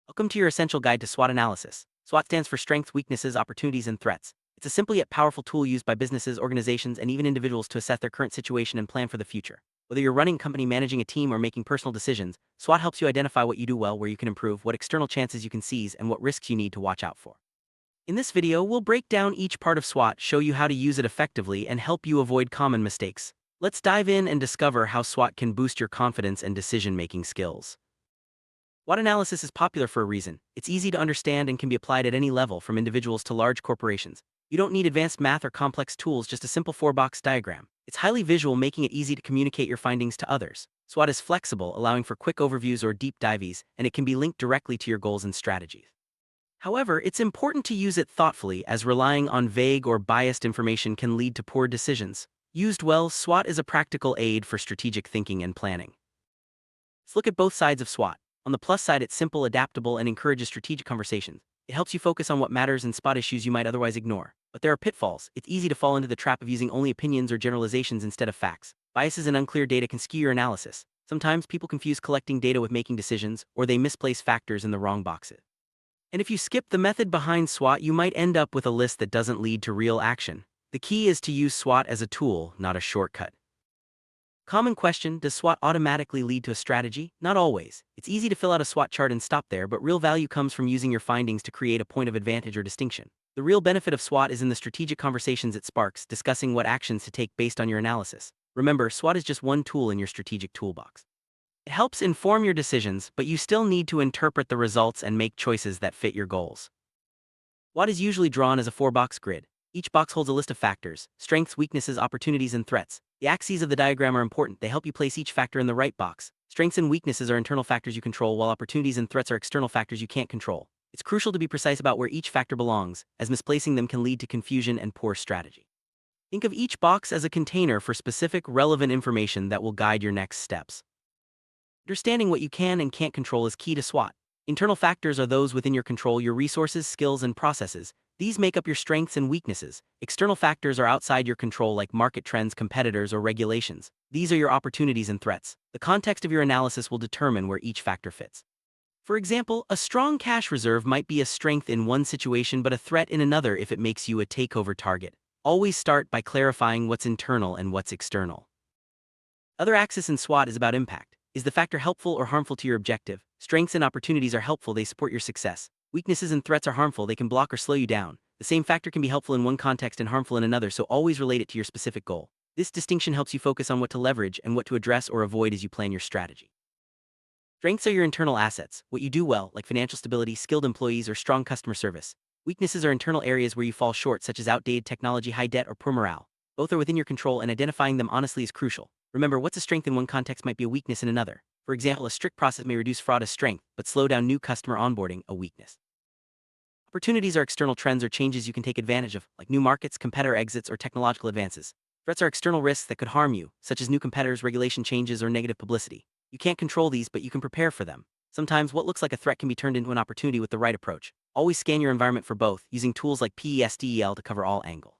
Welcome to your essential guide to SWOT analysis. SWOT stands for strengths, weaknesses, opportunities, and threats. It's a simple yet powerful tool used by businesses, organizations, and even individuals to assess their current situation and plan for the future. Whether you're running a company, managing a team, or making personal decisions, SWOT helps you identify what you do well, where you can improve, what external chances you can seize, and what risks you need to watch out for. In this video, we'll break down each part of SWOT, show you how to use it effectively, and help you avoid common mistakes. Let's dive in and discover how SWOT can boost your confidence and decision-making skills. SWOT analysis is popular for a reason. It's easy to understand and can be applied at any level, from individuals to large corporations. You don't need advanced math or complex tools, just a simple four-box diagram. It's highly visual, making it easy to communicate your findings to others. SWOT is flexible, allowing for quick overviews or deep dives, and it can be linked directly to your goals and strategies. However, it's important to use it thoughtfully, as relying on vague or biased information can lead to poor decisions. Used well, SWOT is a practical aid for strategic thinking and planning. Let's look at both sides of SWOT. On the plus side, it's simple, adaptable, and encourages strategic conversations. It helps you focus on what matters and spot issues you might otherwise ignore. But there are pitfalls. It's easy to fall into the trap of using only opinions or generalizations instead of facts. Biases and unclear data can skew your analysis. Sometimes people confuse collecting data with making decisions, or they misplace factors in the wrong boxes. And if you skip the method behind SWOT, you might end up with a list that doesn't lead to real action. The key is to use SWOT as a tool, not a shortcut. Common question: does SWOT automatically lead to a strategy? Not always. It's easy to fill out a SWOT chart and stop there, but real value comes from using your findings to create a point of advantage or distinction. The real benefit of SWOT is in the strategic conversations it sparks, discussing what actions to take based on your analysis. Remember, SWOT is just one tool in your strategic toolbox. It helps inform your decisions, but you still need to interpret the results and make choices that fit your goals. SWOT is usually drawn as a four-box grid. Each box holds a list of factors: strengths, weaknesses, opportunities, and threats. The axes of the diagram are important. They help you place each factor in the right box. Strengths and weaknesses are internal factors you control, while opportunities and threats are external factors you can't control. It's crucial to be precise about where each factor belongs, as misplacing them can lead to confusion and poor strategy. Think of each box as a container for specific, relevant information that will guide your next steps. Understanding what you can and can't control is key to SWOT. Internal factors are those within your control: your resources, skills, and processes. These make up your strengths and weaknesses. External factors are outside your control, like market trends, competitors, or regulations. These are your opportunities and threats. The context of your analysis will determine where each factor fits. For example, a strong cash reserve might be a strength in one situation but a threat in another if it makes you a takeover target. Always start by clarifying what's internal and what's external. Other axis in SWOT is about impact. Is the factor helpful or harmful to your objective? Strengths and opportunities are helpful, they support your success. Weaknesses and threats are harmful, they can block or slow you down. The same factor can be helpful in one context and harmful in another, so always relate it to your specific goal. This distinction helps you focus on what to leverage and what to address or avoid as you plan your strategy. Strengths are your internal assets, what you do well, like financial stability, skilled employees, or strong customer service. Weaknesses are internal areas where you fall short, such as outdated technology, high debt, or poor morale. Both are within your control, and identifying them honestly is crucial. Remember, what's a strength in one context might be a weakness in another. For example, a strict process may reduce fraud as strength, but slow down new customer onboarding, a weakness. Opportunities are external trends or changes you can take advantage of, like new markets, competitor exits, or technological advances. Threats are external risks that could harm you, such as new competitors, regulation changes, or negative publicity. You can't control these, but you can prepare for them. Sometimes what looks like a threat can be turned into an opportunity with the right approach. Always scan your environment for both, using tools like PESDEL to cover all angles.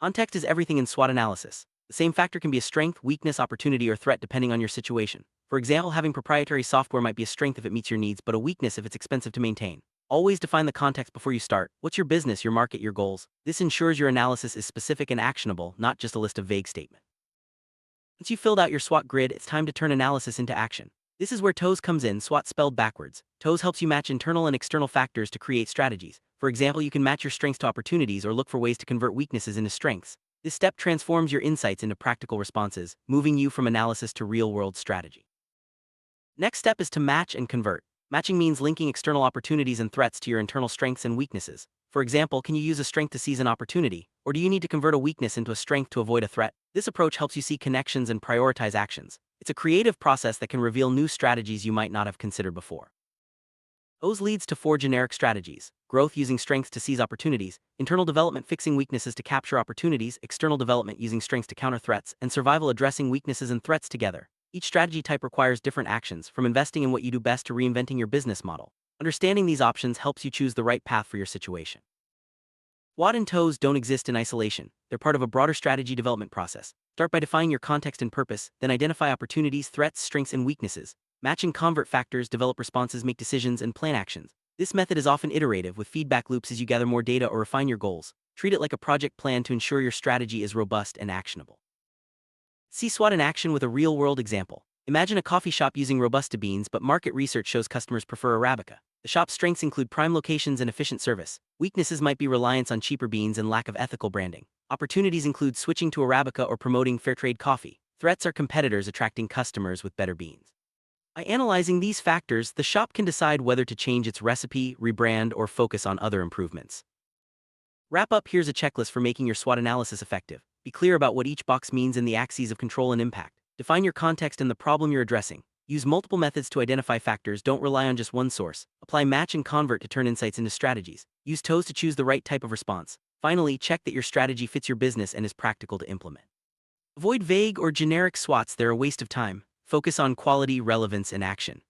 Context is everything in SWOT analysis. The same factor can be a strength, weakness, opportunity, or threat depending on your situation. For example, having proprietary software might be a strength if it meets your needs, but a weakness if it's expensive to maintain. Always define the context before you start. What's your business, your market, your goals? This ensures your analysis is specific and actionable, not just a list of vague statements. Once you've filled out your SWOT grid, it's time to turn analysis into action. This is where TOES comes in, SWOT spelled backwards. TOES helps you match internal and external factors to create strategies. For example, you can match your strengths to opportunities or look for ways to convert weaknesses into strengths. This step transforms your insights into practical responses, moving you from analysis to real-world strategy. Next step is to match and convert. Matching means linking external opportunities and threats to your internal strengths and weaknesses. For example, can you use a strength to seize an opportunity, or do you need to convert a weakness into a strength to avoid a threat? This approach helps you see connections and prioritize actions. It's a creative process that can reveal new strategies you might not have considered before. OES leads to 4 generic strategies: growth, using strengths to seize opportunities; internal development, fixing weaknesses to capture opportunities; external development, using strengths to counter threats; and survival, addressing weaknesses and threats together. Each strategy type requires different actions, from investing in what you do best to reinventing your business model. Understanding these options helps you choose the right path for your situation. SWOT and TOES don't exist in isolation. They're part of a broader strategy development process. Start by defining your context and purpose, then identify opportunities, threats, strengths, and weaknesses. Match and convert factors develop responses, make decisions, and plan actions. This method is often iterative, with feedback loops as you gather more data or refine your goals. Treat it like a project plan to ensure your strategy is robust and actionable. See SWOT in action with a real-world example. Imagine a coffee shop using Robusta beans, but market research shows customers prefer Arabica. The shop's strengths include prime locations and efficient service. Weaknesses might be reliance on cheaper beans and lack of ethical branding. Opportunities include switching to Arabica or promoting fair trade coffee. Threats are competitors attracting customers with better beans. By analyzing these factors, the shop can decide whether to change its recipe, rebrand, or focus on other improvements. Wrap up: here's a checklist for making your SWOT analysis effective. Be clear about what each box means and the axes of control and impact. Define your context and the problem you're addressing. Use multiple methods to identify factors, don't rely on just one source. Apply match and convert to turn insights into strategies. Use TOES to choose the right type of response. Finally, check that your strategy fits your business and is practical to implement. Avoid vague or generic SWOTs, they're a waste of time. Focus on quality, relevance, and action.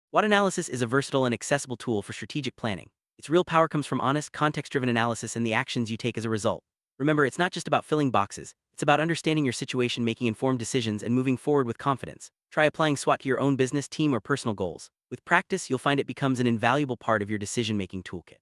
SWOT analysis is a versatile and accessible tool for strategic planning. Its real power comes from honest, context-driven analysis and the actions you take as a result. Remember, it's not just about filling boxes, it's about understanding your situation, making informed decisions, and moving forward with confidence. Try applying SWOT to your own business, team, or personal goals. With practice, you'll find it becomes an invaluable part of your decision-making toolkit.